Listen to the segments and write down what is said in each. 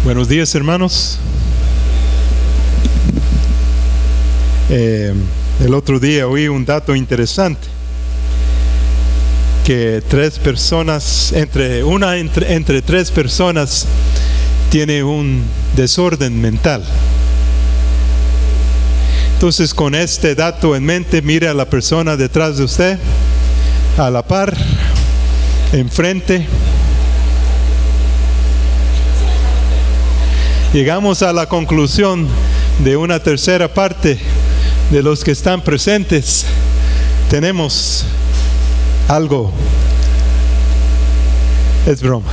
Buenos días, hermanos. El otro día oí un dato interesante, que entre tres personas tiene un desorden mental. Entonces, con este dato en mente, mire a la persona detrás de usted, a la par, enfrente. Llegamos a la conclusión de una tercera parte de los que están presentes. Tenemos algo. Es broma.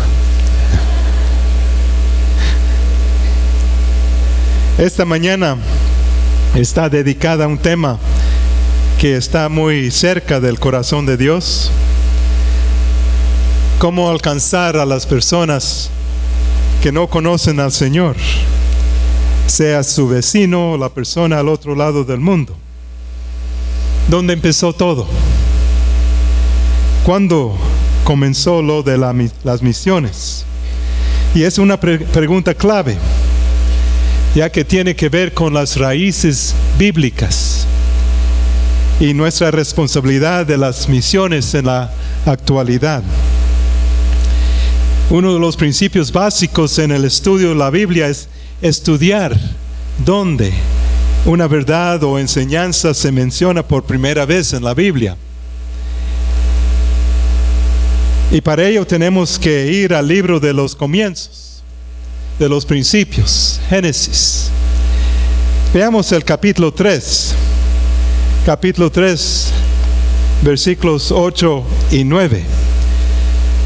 Esta mañana está dedicada a un tema que está muy cerca del corazón de Dios. Cómo alcanzar a las personas que no conocen al Señor, sea su vecino o la persona al otro lado del mundo. ¿Dónde empezó todo? ¿Cuándo comenzó lo de las misiones? Y es una pregunta clave, ya que tiene que ver con las raíces bíblicas y nuestra responsabilidad de las misiones en la actualidad. Uno de los principios básicos en el estudio de la Biblia es estudiar dónde una verdad o enseñanza se menciona por primera vez en la Biblia. Y para ello tenemos que ir al libro de los comienzos, de los principios, Génesis. Veamos el capítulo 3, versículos 8 y 9.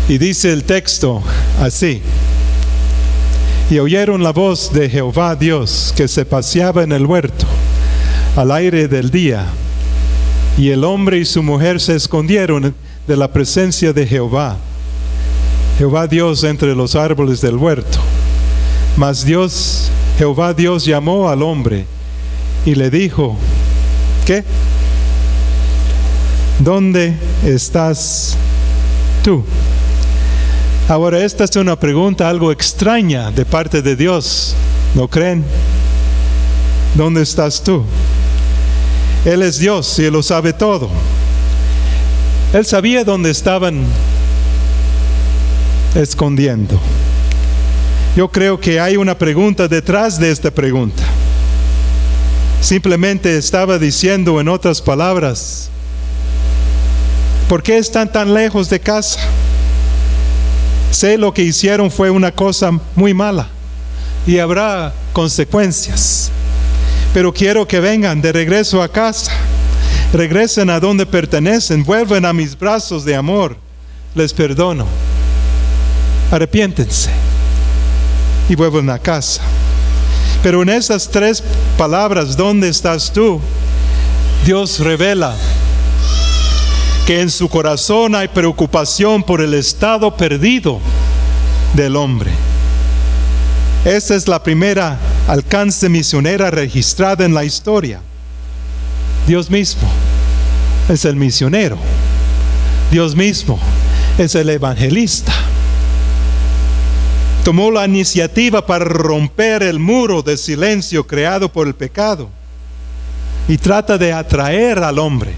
Y dice el texto así: y oyeron la voz de Jehová Dios, que se paseaba en el huerto al aire del día, y el hombre y su mujer se escondieron de la presencia de Jehová Dios, entre los árboles del huerto. Mas Jehová Dios llamó al hombre y le dijo: ¿qué? ¿Dónde estás tú? Ahora, esta es una pregunta algo extraña de parte de Dios, ¿no creen? ¿Dónde estás tú? Él es Dios y Él lo sabe todo. Él sabía dónde estaban escondiendo. Yo creo que hay una pregunta detrás de esta pregunta. Simplemente estaba diciendo, en otras palabras, ¿por qué están tan lejos de casa? Sé lo que hicieron fue una cosa muy mala y habrá consecuencias, pero quiero que vengan de regreso a casa, regresen a donde pertenecen, vuelvan a mis brazos de amor, les perdono, arrepiéntense y vuelvan a casa. Pero en esas tres palabras, ¿dónde estás tú?, Dios revela que en su corazón hay preocupación por el estado perdido del hombre. Esa es la primera alcance misionera registrada en la historia. Dios mismo es el misionero. Dios mismo es el evangelista. Tomó la iniciativa para romper el muro de silencio creado por el pecado y trata de atraer al hombre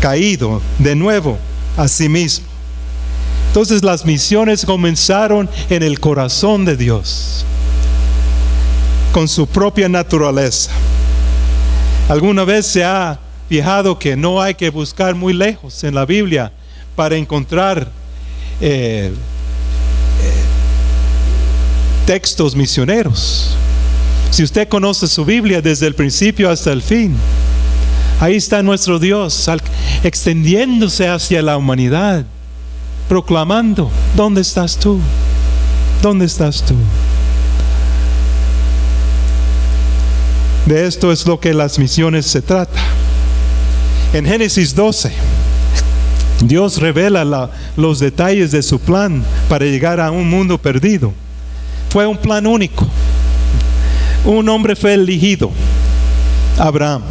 caído de nuevo a sí mismo. Entonces las misiones comenzaron en el corazón de Dios, con su propia naturaleza. ¿Alguna vez se ha fijado que no hay que buscar muy lejos en la Biblia para encontrar textos misioneros? Si usted conoce su Biblia desde el principio hasta el fin, ahí está nuestro Dios extendiéndose hacia la humanidad, proclamando: ¿dónde estás tú? ¿Dónde estás tú? De esto es lo que las misiones se trata. En Génesis 12, Dios revela los detalles de su plan para llegar a un mundo perdido. Fue un plan único. Un hombre fue elegido, Abraham.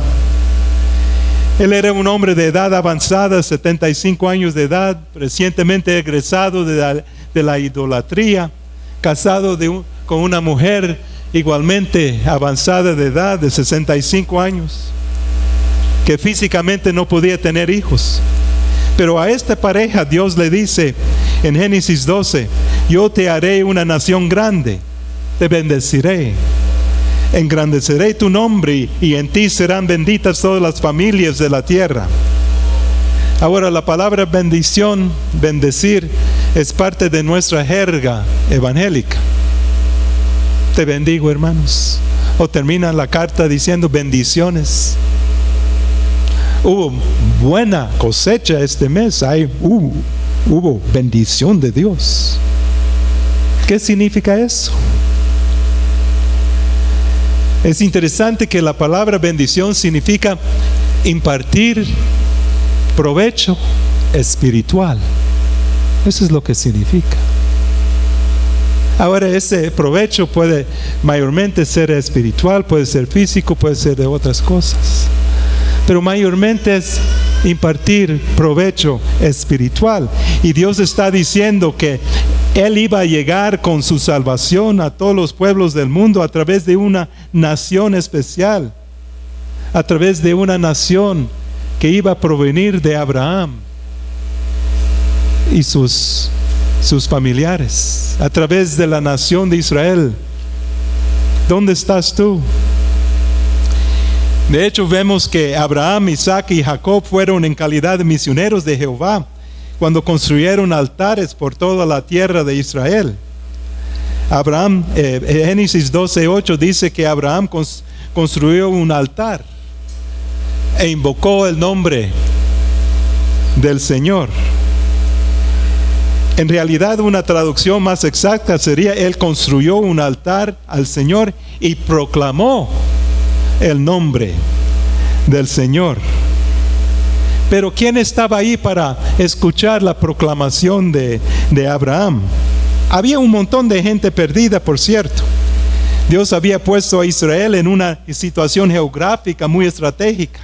Él era un hombre de edad avanzada, 75 años de edad, recientemente egresado de la idolatría, casado con con una mujer igualmente avanzada de edad, de 65 años, que físicamente no podía tener hijos. Pero a esta pareja Dios le dice en Génesis 12: yo te haré una nación grande, te bendeciré, engrandeceré tu nombre y en ti serán benditas todas las familias de la tierra. Ahora, la palabra bendición, bendecir, es parte de nuestra jerga evangélica. Te bendigo, hermanos. O termina la carta diciendo bendiciones. Hubo buena cosecha este mes. Hubo bendición de Dios. ¿Qué significa eso? Es interesante que la palabra bendición significa impartir provecho espiritual. Eso es lo que significa. Ahora, ese provecho puede mayormente ser espiritual, puede ser físico, puede ser de otras cosas, pero mayormente es impartir provecho espiritual. Y Dios está diciendo que Él iba a llegar con su salvación a todos los pueblos del mundo a través de una nación especial, a través de una nación que iba a provenir de Abraham y sus familiares, a través de la nación de Israel. ¿Dónde estás tú? De hecho, vemos que Abraham, Isaac y Jacob fueron en calidad de misioneros de Jehová cuando construyeron altares por toda la tierra de Israel. Abraham, Génesis 12:8 dice que Abraham construyó un altar e invocó el nombre del Señor. En realidad, una traducción más exacta sería: él construyó un altar al Señor y proclamó el nombre del Señor. Pero ¿quién estaba ahí para escuchar la proclamación de Abraham? Había un montón de gente perdida, por cierto. Dios había puesto a Israel en una situación geográfica muy estratégica,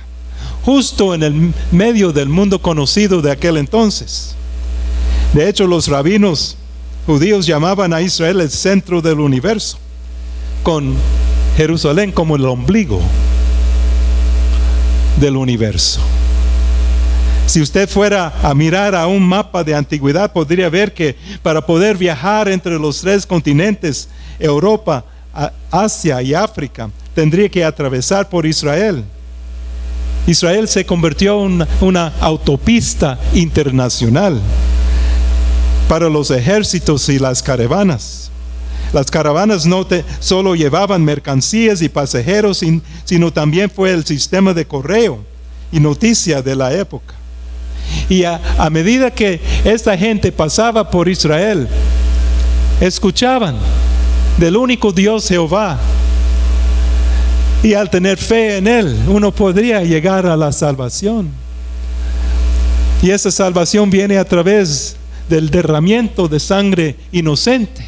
justo en el medio del mundo conocido de aquel entonces. De hecho, los rabinos judíos llamaban a Israel el centro del universo, con Jerusalén como el ombligo del universo. Si usted fuera a mirar a un mapa de antigüedad, podría ver que para poder viajar entre los tres continentes, Europa, Asia y África, tendría que atravesar por Israel. Israel se convirtió en una autopista internacional para los ejércitos y las caravanas. Las caravanas no solo llevaban mercancías y pasajeros, sino también fue el sistema de correo y noticia de la época. Y a medida que esta gente pasaba por Israel, escuchaban del único Dios Jehová, y al tener fe en Él, uno podría llegar a la salvación. Y esa salvación viene a través del derramamiento de sangre inocente,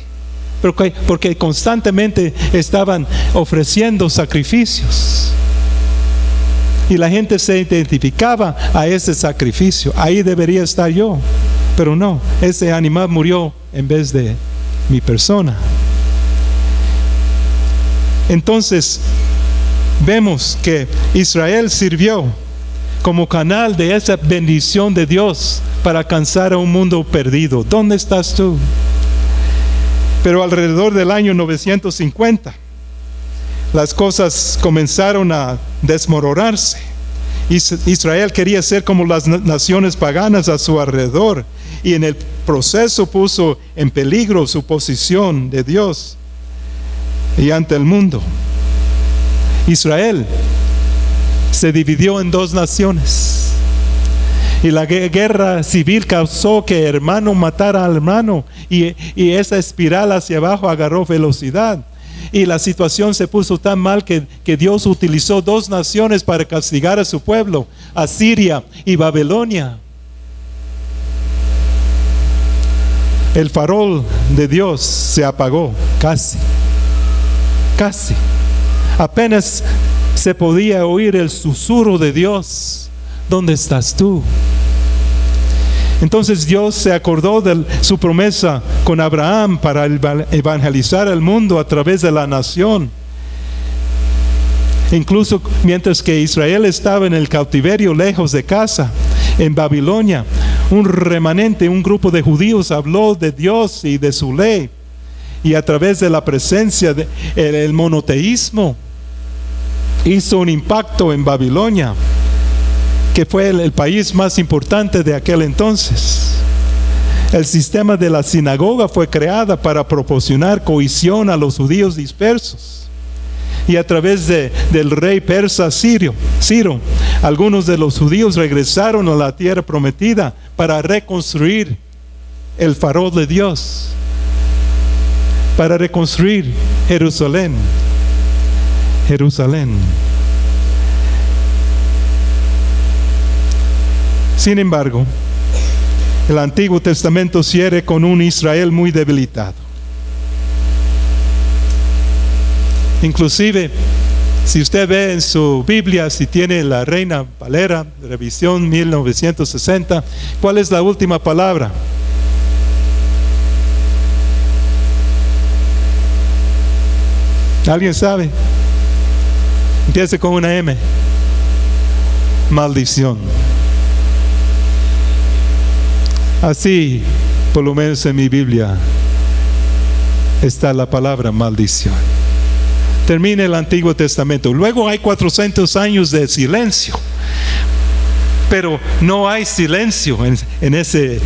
porque constantemente estaban ofreciendo sacrificios, y la gente se identificaba a ese sacrificio. Ahí debería estar yo, pero no, ese animal murió en vez de mi persona. Entonces vemos que Israel sirvió como canal de esa bendición de Dios para alcanzar a un mundo perdido. ¿Dónde estás tú? Pero alrededor del año 950, las cosas comenzaron a desmoronarse. Israel quería ser como las naciones paganas a su alrededor, y en el proceso puso en peligro su posición de Dios y ante el mundo. Israel se dividió en dos naciones, y la guerra civil causó que hermano matara al hermano, y esa espiral hacia abajo agarró velocidad, y la situación se puso tan mal que Dios utilizó dos naciones para castigar a su pueblo: Asiria y Babilonia. El farol de Dios se apagó, casi. Apenas se podía oír el susurro de Dios: ¿dónde estás tú? Entonces Dios se acordó de su promesa con Abraham para evangelizar al mundo a través de la nación. Incluso mientras que Israel estaba en el cautiverio lejos de casa, en Babilonia, un remanente, un grupo de judíos habló de Dios y de su ley. Y a través de la presencia del monoteísmo, hizo un impacto en Babilonia, que fue el país más importante de aquel entonces. El sistema de la sinagoga fue creada para proporcionar cohesión a los judíos dispersos. Y a través del rey persa Ciro, algunos de los judíos regresaron a la tierra prometida para reconstruir el farol de Dios, para reconstruir Jerusalén. Sin embargo, el Antiguo Testamento cierra con un Israel muy debilitado. Inclusive, si usted ve en su Biblia, si tiene la Reina Valera, revisión 1960, ¿cuál es la última palabra? ¿Alguien sabe? Empieza con una M. Maldición. Así, por lo menos en mi Biblia, está la palabra maldición. Termina el Antiguo Testamento. Luego hay 400 años de silencio. Pero no hay silencio en ese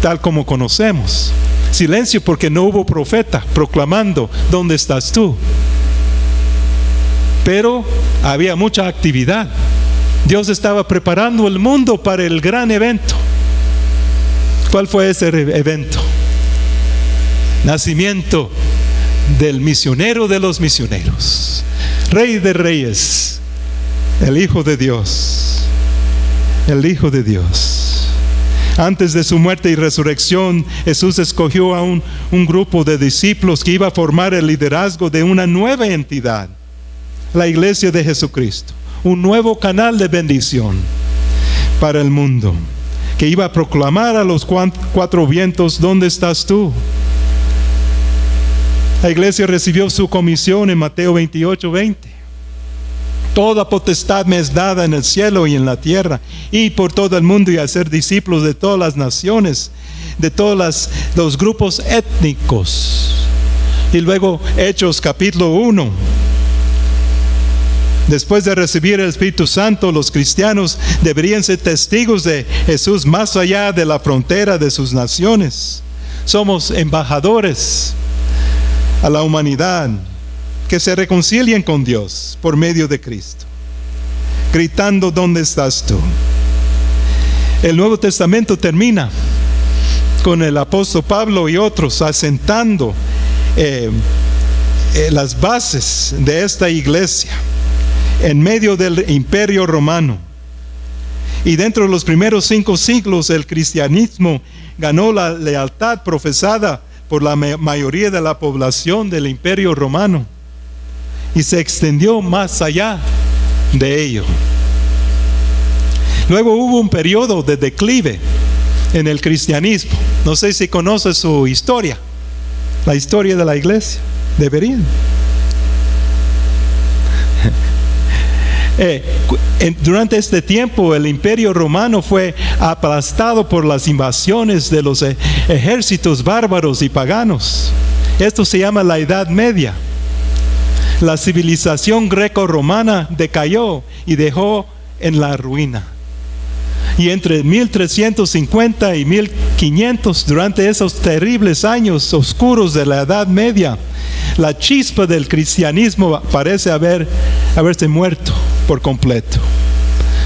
tal como conocemos. Silencio porque no hubo profeta proclamando ¿dónde estás tú? Pero había mucha actividad. Dios estaba preparando el mundo para el gran evento. ¿Cuál fue ese evento? Nacimiento del misionero de los misioneros, Rey de Reyes, el Hijo de Dios, el Hijo de Dios. Antes de su muerte y resurrección, Jesús escogió a un grupo de discípulos que iba a formar el liderazgo de una nueva entidad, la Iglesia de Jesucristo, un nuevo canal de bendición para el mundo, que iba a proclamar a los cuatro vientos: ¿dónde estás tú? La iglesia recibió su comisión en Mateo 28:20. Toda potestad me es dada en el cielo y en la tierra, y por todo el mundo y hacer discípulos de todas las naciones, de todos los grupos étnicos. Y luego Hechos capítulo 1. Después de recibir el Espíritu Santo, los cristianos deberían ser testigos de Jesús más allá de la frontera de sus naciones. Somos embajadores a la humanidad, que se reconcilien con Dios por medio de Cristo, gritando ¿dónde estás tú? El Nuevo Testamento termina con el apóstol Pablo y otros asentando las bases de esta iglesia en medio del Imperio Romano. Y dentro de los primeros 5 siglos el cristianismo ganó la lealtad profesada por la mayoría de la población del Imperio Romano y se extendió más allá de ello. Luego hubo un periodo de declive en el cristianismo. No sé si conoce su historia, la historia de la iglesia. Deberían. Durante este tiempo el Imperio Romano fue aplastado por las invasiones de los ejércitos bárbaros y paganos. Esto se llama la Edad Media. La civilización greco-romana decayó y dejó en la ruina. Y entre 1350 y 1500, durante esos terribles años oscuros de la Edad Media, la chispa del cristianismo parece haberse muerto por completo.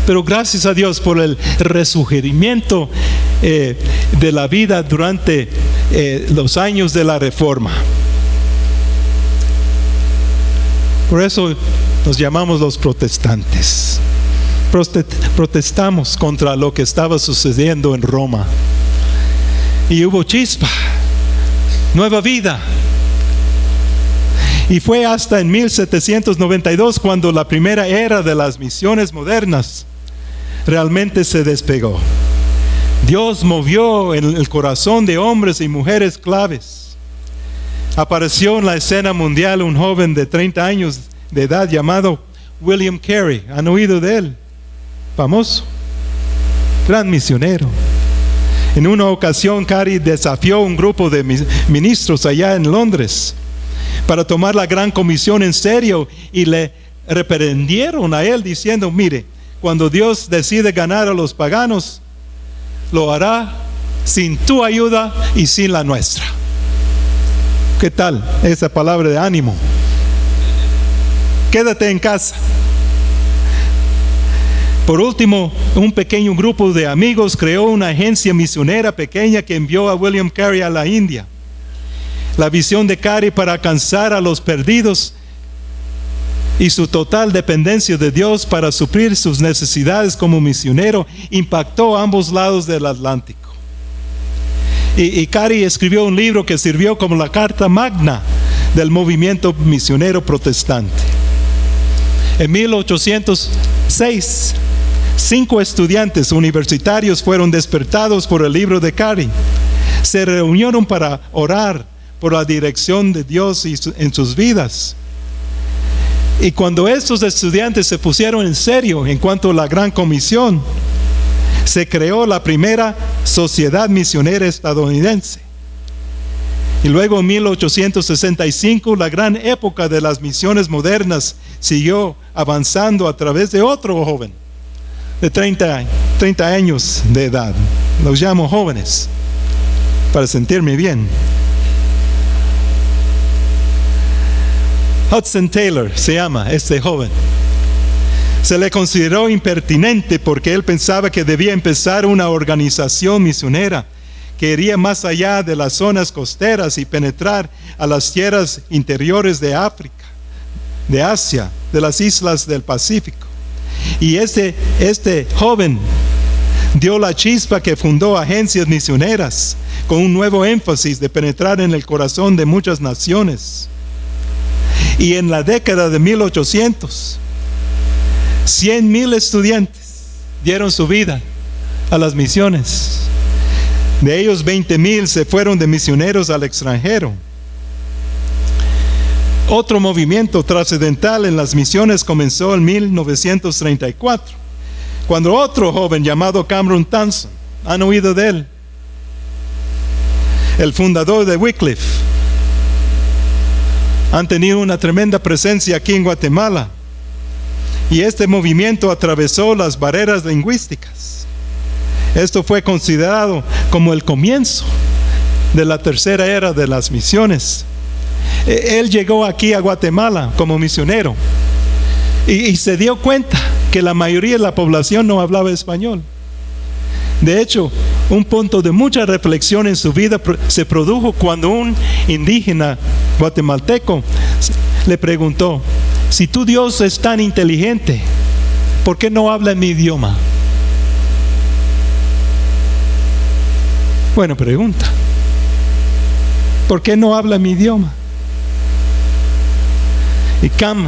Pero gracias a Dios por el resurgimiento de la vida durante los años de la Reforma. Por eso nos llamamos los protestantes. Protestamos contra lo que estaba sucediendo en Roma. Y hubo chispa, nueva vida. Y fue hasta en 1792 cuando la primera era de las misiones modernas realmente se despegó. Dios movió en el corazón de hombres y mujeres claves. Apareció en la escena mundial un joven de 30 años de edad llamado William Carey. ¿Han oído de él? Famoso, gran misionero. En una ocasión, Carey desafió a un grupo de ministros allá en Londres para tomar la gran comisión en serio, y le reprendieron a él diciendo: mire, cuando Dios decide ganar a los paganos, lo hará sin tu ayuda y sin la nuestra. ¿Qué tal esa palabra de ánimo? Quédate en casa. Por último, un pequeño grupo de amigos creó una agencia misionera pequeña que envió a William Carey a la India. La visión de Carey para alcanzar a los perdidos y su total dependencia de Dios para suplir sus necesidades como misionero impactó a ambos lados del Atlántico. Y Carey escribió un libro que sirvió como la carta magna del movimiento misionero protestante. En 1806, 5 estudiantes universitarios fueron despertados por el libro de Carey. Se reunieron para orar por la dirección de Dios en sus vidas. Y cuando estos estudiantes se pusieron en serio en cuanto a la gran comisión, se creó la primera sociedad misionera estadounidense. Y luego en 1865, la gran época de las misiones modernas siguió avanzando a través de otro joven de 30 años de edad. Los llamo jóvenes para sentirme bien. Hudson Taylor se llama este joven. Se le consideró impertinente porque él pensaba que debía empezar una organización misionera que iría más allá de las zonas costeras y penetrar a las tierras interiores de África, de Asia, de las islas del Pacífico. Y este joven dio la chispa que fundó agencias misioneras con un nuevo énfasis de penetrar en el corazón de muchas naciones. Y en la década de 1800, 100,000 estudiantes dieron su vida a las misiones. De ellos 20,000 se fueron de misioneros al extranjero. Otro movimiento trascendental en las misiones comenzó en 1934, cuando otro joven llamado Cameron Townsend, ¿han oído de él? El fundador de Wycliffe. Han tenido una tremenda presencia aquí en Guatemala. Y este movimiento atravesó las barreras lingüísticas. Esto fue considerado como el comienzo de la tercera era de las misiones. Él llegó aquí a Guatemala como misionero y se dio cuenta que la mayoría de la población no hablaba español. De hecho, un punto de mucha reflexión en su vida se produjo cuando un indígena guatemalteco le preguntó: si tu Dios es tan inteligente, ¿por qué no habla en mi idioma? Buena pregunta. ¿Por qué no habla mi idioma? Y Cam,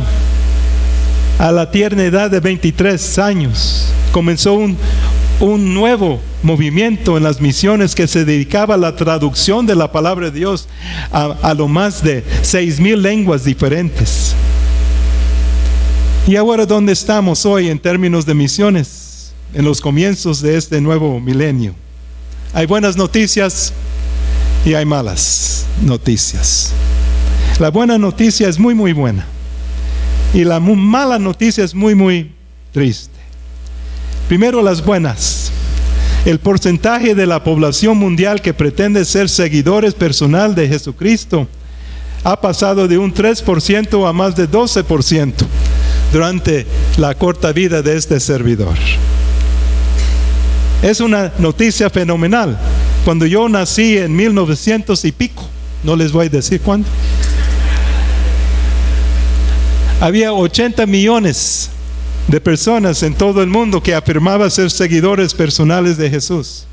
a la tierna edad de 23 años, comenzó un nuevo movimiento en las misiones que se dedicaba a la traducción de la palabra de Dios a lo más de 6,000 lenguas diferentes. Y ahora, ¿dónde estamos hoy en términos de misiones en los comienzos de este nuevo milenio? Hay buenas noticias y hay malas noticias. La buena noticia es muy, muy buena, y la mala noticia es muy, muy triste. Primero, las buenas. El porcentaje de la población mundial que pretende ser seguidores personal de Jesucristo ha pasado de un 3% a más de 12% durante la corta vida de este servidor. Es una noticia fenomenal. Cuando yo nací en 1900 y pico, no les voy a decir cuándo, había 80 millones de personas en todo el mundo que afirmaban ser seguidores personales de Jesús.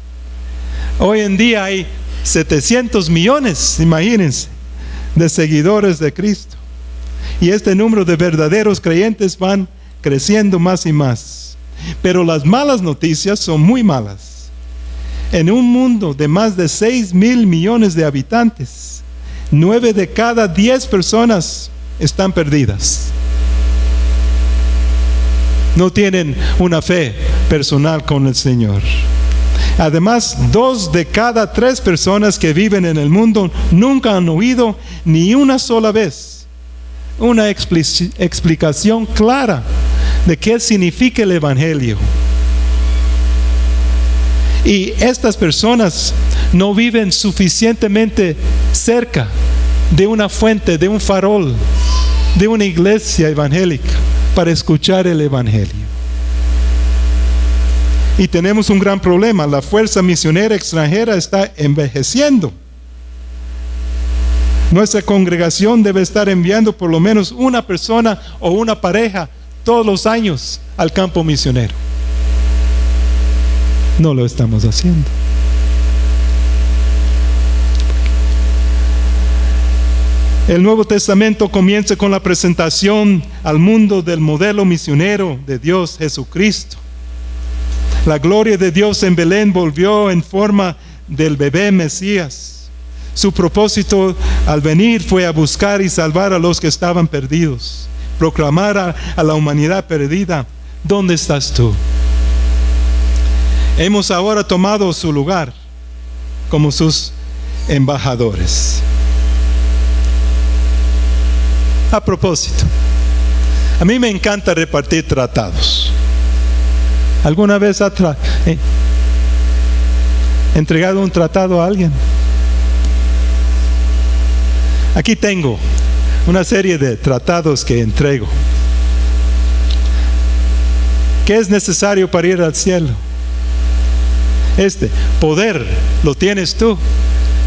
Hoy en día hay 700 millones, imagínense, de seguidores de Cristo. Y este número de verdaderos creyentes van creciendo más y más. Pero las malas noticias son muy malas. En un mundo de más de 6,000 millones de habitantes, 9 de cada 10 personas están perdidas. No tienen una fe personal con el Señor. Además, 2 de cada 3 personas que viven en el mundo nunca han oído ni una sola vez una explicación clara de qué significa el Evangelio. Y estas personas no viven suficientemente cerca de una fuente, de un farol, de una iglesia evangélica para escuchar el Evangelio. Y tenemos un gran problema. La fuerza misionera extranjera está envejeciendo. Nuestra congregación debe estar enviando por lo menos una persona o una pareja todos los años al campo misionero. No lo estamos haciendo. El Nuevo Testamento comienza con la presentación al mundo del modelo misionero de Dios Jesucristo. La gloria de Dios en Belén volvió en forma del bebé Mesías. Su propósito al venir fue a buscar y salvar a los que estaban perdidos. Proclamar a la humanidad perdida: ¿dónde estás tú? Hemos ahora tomado su lugar como sus embajadores. A propósito, a mí me encanta repartir tratados. ¿Alguna vez ha entregado un tratado a alguien? Aquí tengo una serie de tratados que entrego. ¿Qué es necesario para ir al cielo? Poder lo tienes tú.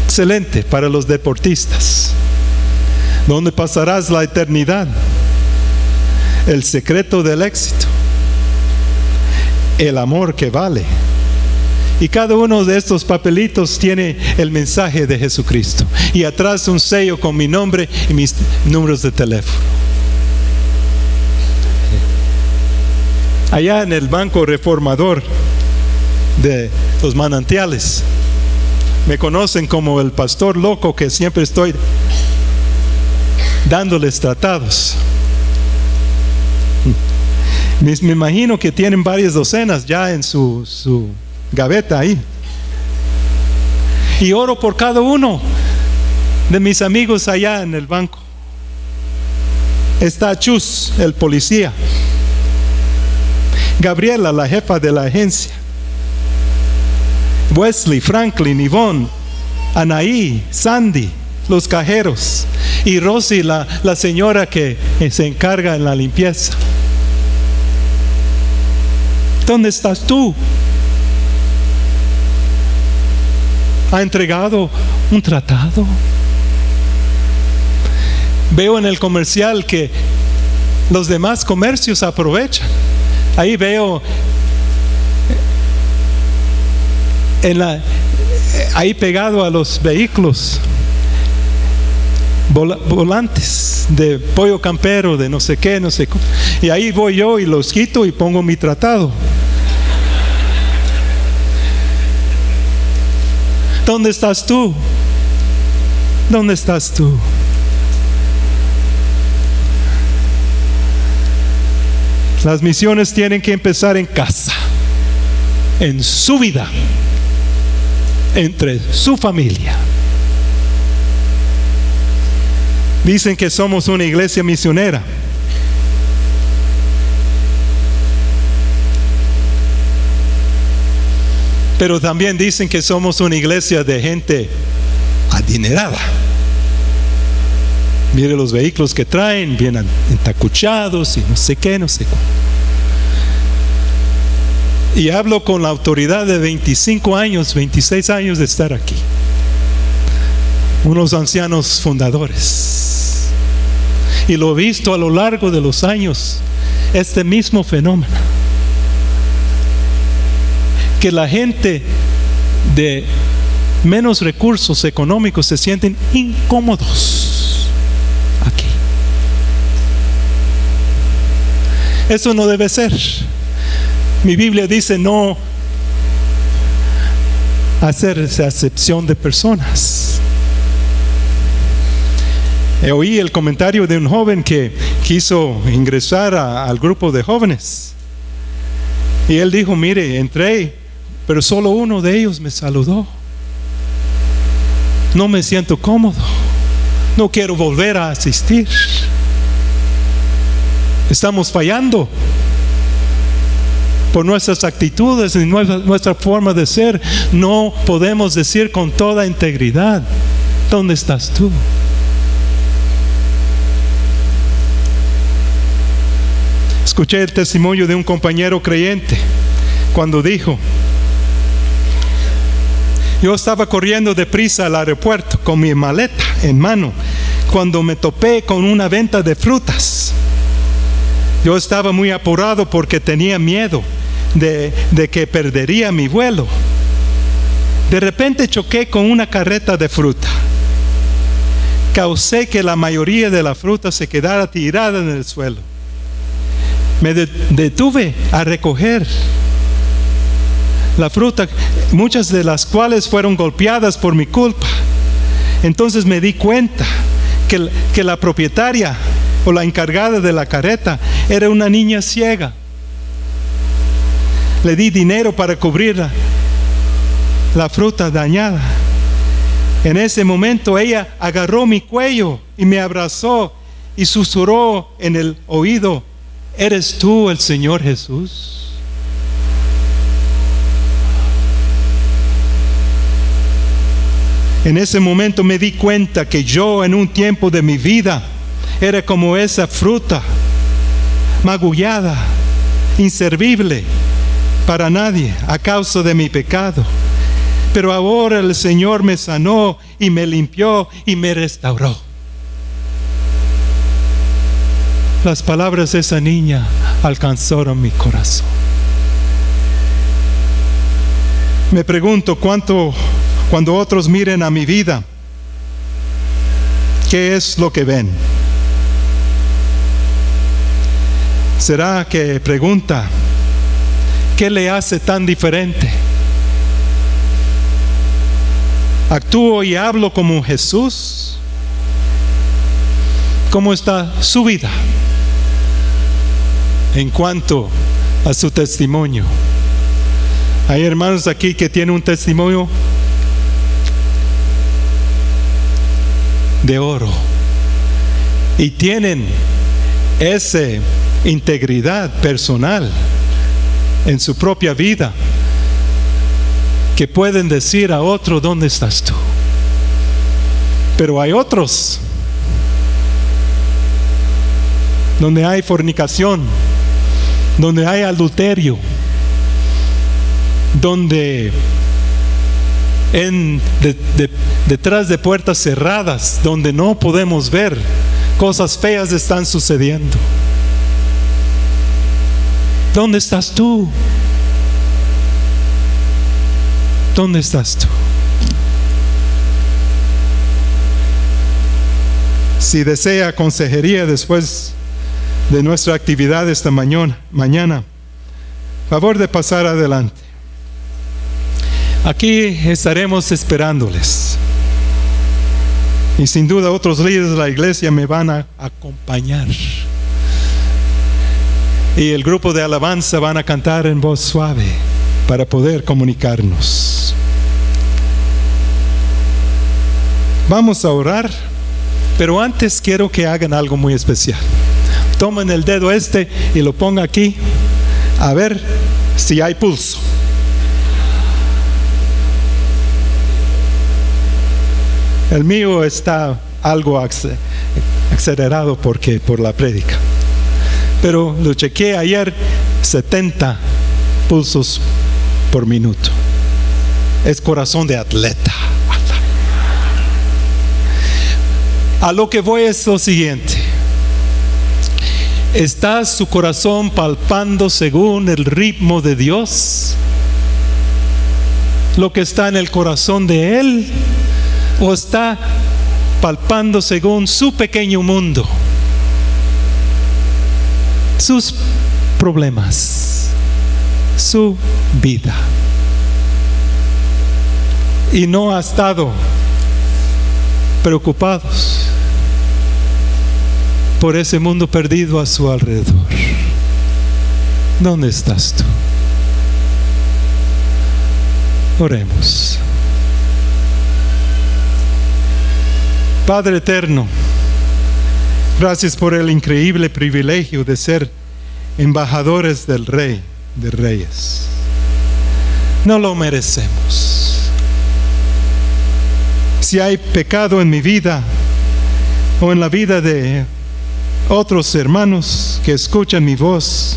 Excelente para los deportistas. ¿Dónde pasarás la eternidad? El secreto del éxito. El amor que vale. Y cada uno de estos papelitos tiene el mensaje de Jesucristo. Y atrás un sello con mi nombre y mis números de teléfono. Allá en el Banco Reformador de los Manantiales, me conocen como el pastor loco, que siempre estoy dándoles tratados. Me imagino que tienen varias docenas ya en su gaveta ahí. Y oro por cada uno de mis amigos allá en el banco. Está Chus, el policía. Gabriela, la jefa de la agencia. Wesley, Franklin, Yvonne, Anaí, Sandy, los cajeros. Y Rosy, la señora que se encarga en la limpieza. ¿Dónde estás tú? ¿Ha entregado un tratado? Veo en el comercial que los demás comercios aprovechan. Ahí veo ahí pegado a los vehículos volantes de pollo campero, de no sé qué, no sé cómo. Y ahí voy yo y los quito y pongo mi tratado. ¿Dónde estás tú? ¿Dónde estás tú? Las misiones tienen que empezar en casa, en su vida, entre su familia. Dicen que somos una iglesia misionera. Pero también dicen que somos una iglesia de gente adinerada. Mire los vehículos que traen, bien entacuchados y no sé qué, no sé cómo. Y hablo con la autoridad de 25 años, 26 años de estar aquí. Unos ancianos fundadores. Y lo he visto a lo largo de los años, este mismo fenómeno. Que la gente de menos recursos económicos se sienten incómodos aquí. Eso no debe ser. Mi Biblia dice: no hacer esa acepción de personas. Oí el comentario de un joven que quiso ingresar al grupo de jóvenes. Y él dijo, mire, entré, pero solo uno de ellos me saludó. No me siento cómodo. No quiero volver a asistir. Estamos fallando por nuestras actitudes y nuestra forma de ser. No podemos decir con toda integridad, ¿dónde estás tú? Escuché el testimonio de un compañero creyente cuando dijo, yo estaba corriendo deprisa al aeropuerto con mi maleta en mano cuando me topé con una venta de frutas. Yo estaba muy apurado porque tenía miedo de que perdería mi vuelo. De repente choqué con una carreta de fruta. Causé que la mayoría de la fruta se quedara tirada en el suelo. Me detuve a recoger la fruta, muchas de las cuales fueron golpeadas por mi culpa. Entonces me di cuenta que la propietaria o la encargada de la carreta era una niña ciega. Le di dinero para cubrir la fruta dañada. En ese momento ella agarró mi cuello y me abrazó y susurró en el oído, ¿eres tú el Señor Jesús? En ese momento me di cuenta que yo en un tiempo de mi vida era como esa fruta magullada, inservible para nadie a causa de mi pecado. Pero ahora el Señor me sanó y me limpió y me restauró. Las palabras de esa niña alcanzaron mi corazón. Me pregunto cuando otros miren a mi vida, ¿qué es lo que ven? ¿Será que pregunta, ¿qué le hace tan diferente? ¿Actúo y hablo como Jesús? ¿Cómo está su vida en cuanto a su testimonio? Hay hermanos aquí que tienen un testimonio de oro y tienen esa integridad personal en su propia vida que pueden decir a otro, ¿dónde estás tú? Pero hay otros donde hay fornicación, donde hay adulterio, donde detrás de puertas cerradas, donde no podemos ver, cosas feas están sucediendo. ¿Dónde estás tú? ¿Dónde estás tú? Si desea consejería después de nuestra actividad esta mañana, favor de pasar adelante. Aquí estaremos esperándoles. Y sin duda otros líderes de la iglesia me van a acompañar. Y el grupo de alabanza van a cantar en voz suave para poder comunicarnos. Vamos a orar, pero antes quiero que hagan algo muy especial. Tomen el dedo y lo pongan aquí, a ver si hay pulso. El mío está algo acelerado por la prédica, pero lo chequeé ayer, 70 pulsos por minuto. Es corazón de atleta. A lo que voy es lo siguiente: ¿está su corazón palpando según el ritmo de Dios? ¿Lo que está en el corazón de Él? ¿O está palpando según su pequeño mundo? Sus problemas, su vida. y no ha estado preocupados por ese mundo perdido a su alrededor. ¿Dónde estás tú? Oremos. Padre eterno, gracias por el increíble privilegio de ser embajadores del Rey de Reyes. No lo merecemos. Si hay pecado en mi vida o en la vida de otros hermanos que escuchan mi voz,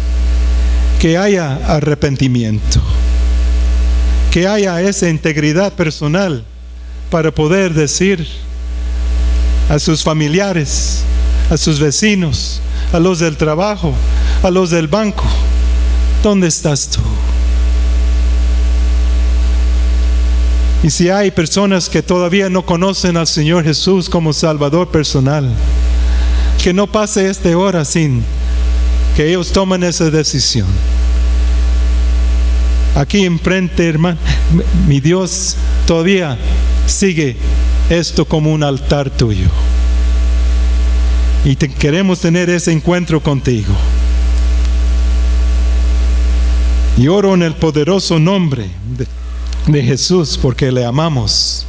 que haya arrepentimiento, que haya esa integridad personal para poder decir a sus familiares, a sus vecinos, a los del trabajo, a los del banco: ¿dónde estás tú? Y si hay personas que todavía no conocen al Señor Jesús como Salvador personal, que no pase esta hora sin que ellos tomen esa decisión. Aquí enfrente, hermano, mi Dios todavía sigue esto como un altar tuyo. Y queremos tener ese encuentro contigo. Y oro en el poderoso nombre de Jesús, porque le amamos.